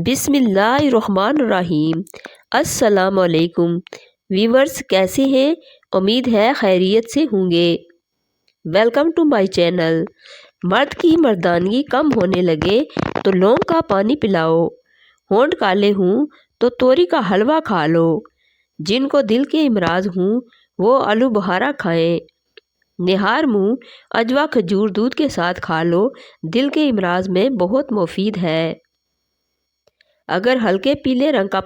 بسم اللہ الرحمن الرحیم۔ السلام علیکم ویورز، کیسے ہیں؟ امید ہے خیریت سے ہوں گے۔ Welcome to my channel. مرد کی مردانگی کم ہونے لگے تو لونگ کا پانی پلاؤ، ہونٹ کالے ہوں تو توری کا حلوہ کھا لو، جن کو دل کے امراض ہوں وہ آلو بخارا کھائیں، نہار منہ اجوا کھجور دودھ کے ساتھ کھا لو، دل کے امراض میں بہت مفید ہے۔ اگر ہلکے پیلے رنگ کا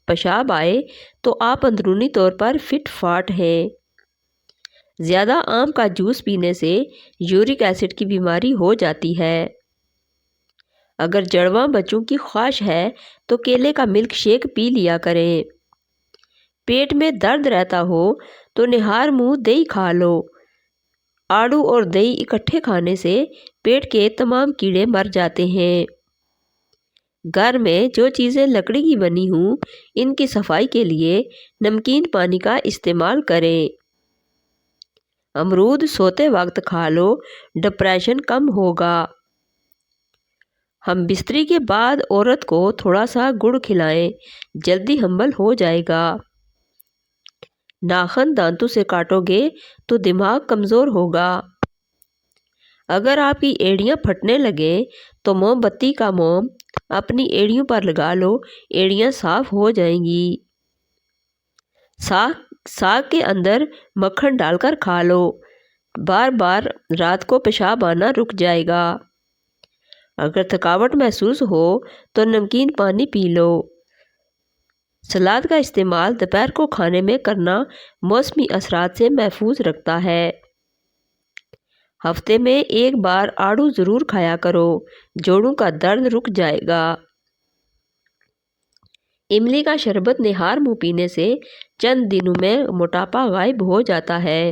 پیشاب آئے تو آپ اندرونی طور پر فٹ فاٹ ہیں۔ زیادہ آم کا جوس پینے سے یورک ایسڈ کی بیماری ہو جاتی ہے۔ اگر جڑواں بچوں کی خواہش ہے تو کیلے کا ملک شیک پی لیا کریں۔ پیٹ میں درد رہتا ہو تو نہار منہ دہی کھا لو۔ آڑو اور دہی اکٹھے کھانے سے پیٹ کے تمام کیڑے مر جاتے ہیں۔ گھر میں جو چیزیں لکڑی کی بنی ہوں ان کی صفائی کے لیے نمکین پانی کا استعمال کریں۔ امرود سوتے وقت کھا لو، ڈپریشن کم ہوگا۔ ہم بستری کے بعد عورت کو تھوڑا سا گڑ کھلائیں، جلدی حمل ہو جائے گا۔ ناخن دانتوں سے کاٹو گے تو دماغ کمزور ہوگا۔ اگر آپ کی ایڑیاں پھٹنے لگیں تو موم بتی کا موم اپنی ایڑیوں پر لگا لو، ایڑیاں صاف ہو جائیں گی۔ ساگ کے اندر مکھن ڈال کر کھا لو، بار بار رات کو پیشاب آنا رک جائے گا۔ اگر تھکاوٹ محسوس ہو تو نمکین پانی پی لو۔ سلاد کا استعمال دوپہر کو کھانے میں کرنا موسمی اثرات سے محفوظ رکھتا ہے۔ ہفتے میں ایک بار آڑو ضرور کھایا کرو، جوڑوں کا درد رک جائے گا۔ املی کا شربت نہار منہ پینے سے چند دنوں میں موٹاپا غائب ہو جاتا ہے۔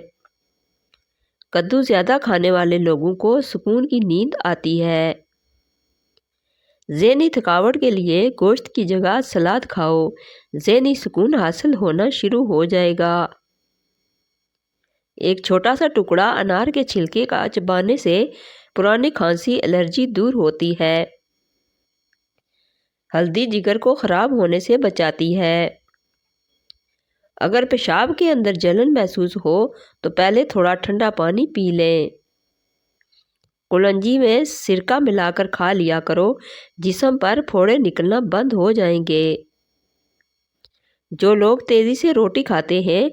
کدو زیادہ کھانے والے لوگوں کو سکون کی نیند آتی ہے۔ ذہنی تھکاوٹ کے لیے گوشت کی جگہ سلاد کھاؤ، ذہنی سکون حاصل ہونا شروع ہو جائے گا۔ ایک چھوٹا سا ٹکڑا انار کے چھلکے کا چبانے سے پرانی کھانسی الرجی دور ہوتی ہے۔ ہلدی جگر کو خراب ہونے سے بچاتی ہے۔ اگر پیشاب کے اندر جلن محسوس ہو تو پہلے تھوڑا ٹھنڈا پانی پی لیں۔ کلونجی میں سرکہ ملا کر کھا لیا کرو، جسم پر پھوڑے نکلنا بند ہو جائیں گے۔ جو لوگ تیزی سے روٹی کھاتے ہیں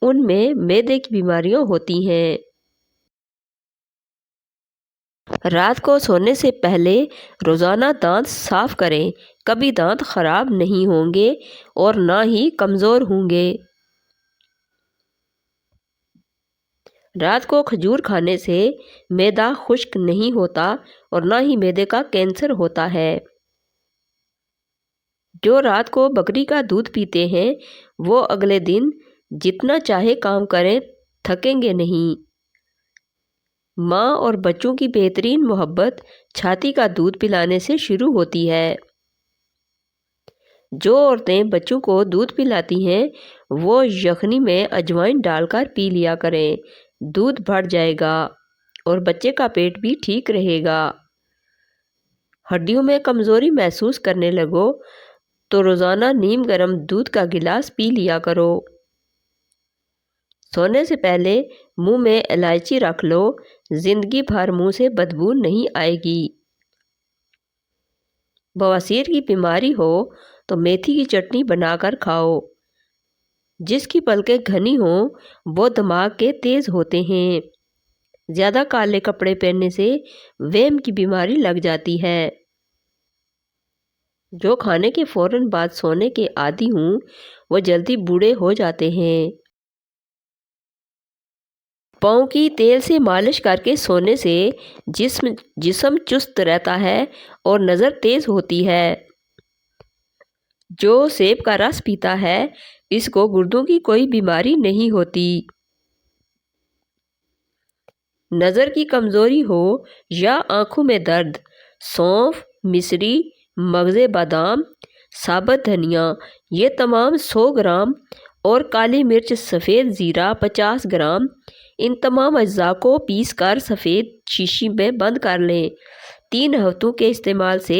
ان میں معدے کی بیماریاں ہوتی ہیں۔ رات کو سونے سے پہلے روزانہ دانت صاف کریں، کبھی دانت خراب نہیں ہوں گے اور نہ ہی کمزور ہوں گے۔ رات کو کھجور کھانے سے معدہ خشک نہیں ہوتا اور نہ ہی معدے کا کینسر ہوتا ہے۔ جو رات کو بکری کا دودھ پیتے ہیں وہ اگلے دن جتنا چاہے کام کریں، تھکیں گے نہیں۔ ماں اور بچوں کی بہترین محبت چھاتی کا دودھ پلانے سے شروع ہوتی ہے۔ جو عورتیں بچوں کو دودھ پلاتی ہیں وہ یخنی میں اجوائن ڈال کر پی لیا کریں، دودھ بڑھ جائے گا اور بچے کا پیٹ بھی ٹھیک رہے گا۔ ہڈیوں میں کمزوری محسوس کرنے لگو تو روزانہ نیم گرم دودھ کا گلاس پی لیا کرو۔ سونے سے پہلے منہ میں الائچی رکھ لو، زندگی بھر منہ سے بدبو نہیں آئے گی۔ بواسیر کی بیماری ہو تو میتھی کی چٹنی بنا کر کھاؤ۔ جس کی پلکیں گھنی ہوں وہ دماغ کے تیز ہوتے ہیں۔ زیادہ کالے کپڑے پہننے سے وہم کی بیماری لگ جاتی ہے۔ جو کھانے کے فوراً بعد سونے کے عادی ہوں وہ جلدی بوڑھے ہو جاتے ہیں۔ پاؤں کی تیل سے مالش کر کے سونے سے جسم چست رہتا ہے اور نظر تیز ہوتی ہے۔ جو سیب کا رس پیتا ہے اس کو گردوں کی کوئی بیماری نہیں ہوتی۔ نظر کی کمزوری ہو یا آنکھوں میں درد، سونف، مصری، مغز بادام، ثابت دھنیا یہ تمام 100 گرام اور کالی مرچ سفید زیرہ 50 گرام، ان تمام اجزاء کو پیس کر سفید شیشی میں بند کر لیں۔ 3 ہفتوں کے استعمال سے